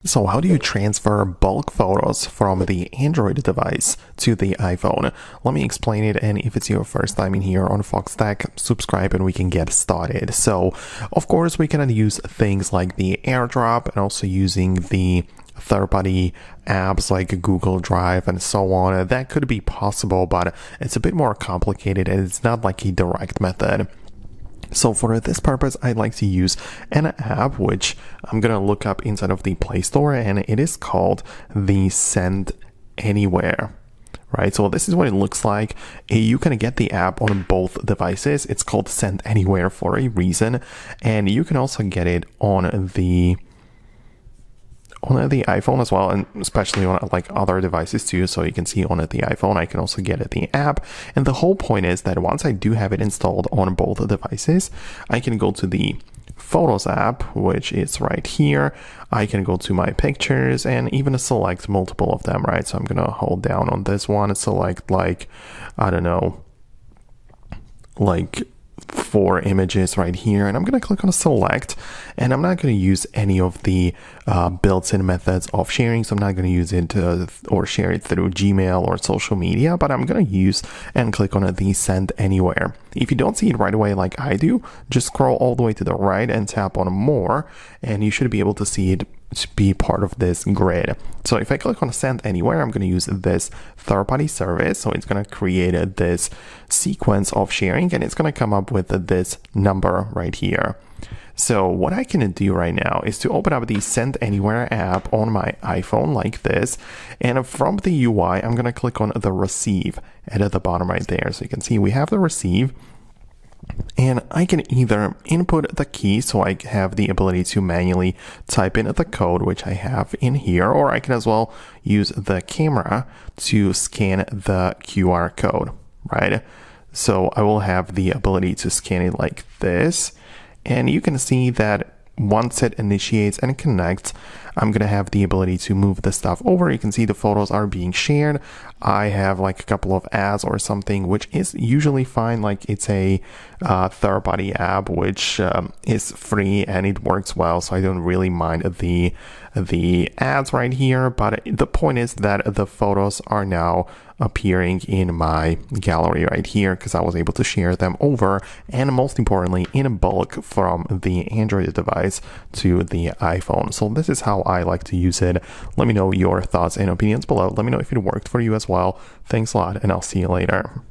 So how do you transfer bulk photos from the Android device to the iPhone? Let me explain it, and if it's your first time in here on Foxtecc, subscribe and we can get started. So, of course, we can use things like the AirDrop and also using the third-party apps like Google Drive and so on. That could be possible, but it's a bit more complicated and it's not like a direct method. So for this purpose, I'd like to use an app which I'm going to look up inside of the Play Store, and it is called the Send Anywhere. Right, so this is what it looks like. You can get the app on both devices. It's called Send Anywhere for a reason, and you can also get it on the iPhone as well, and especially on like other devices too. So you can see on the iPhone, I can also get the app. And the whole point is that once I do have it installed on both devices, I can go to the Photos app, which is right here. I can go to my pictures and even select multiple of them, right? So I'm gonna hold down on this one and select like, I don't know, like 4 images right here, and I'm going to click on select, and I'm not going to use any of the built-in methods of sharing. So I'm not going to use it or share it through Gmail or social media, but I'm going to use and click on the Send Anywhere. If you don't see it right away like I do, just scroll all the way to the right and tap on more, and you should be able to see it to be part of this grid. So if I click on Send Anywhere, I'm going to use this third-party service. So it's going to create this sequence of sharing, and it's going to come up with this number right here. So what I can do right now is to open up the Send Anywhere app on my iPhone like this, and from the UI, I'm going to click on the Receive at the bottom right there. So you can see we have the Receive. And I can either input the key, so I have the ability to manually type in the code, which I have in here, or I can as well use the camera to scan the QR code, right? So I will have the ability to scan it like this, and you can see that once it initiates and connects, I'm going to have the ability to move the stuff over. You can see the photos are being shared. I have like a couple of ads or something, which is usually fine. Like it's a third-party app, which is free and it works well. So I don't really mind the ads right here. But the point is that the photos are now appearing in my gallery right here because I was able to share them over, and most importantly in bulk from the Android device to the iPhone. So this is how I like to use it. Let me know your thoughts and opinions below. Let me know if it worked for you as well. Thanks a lot, and I'll see you later.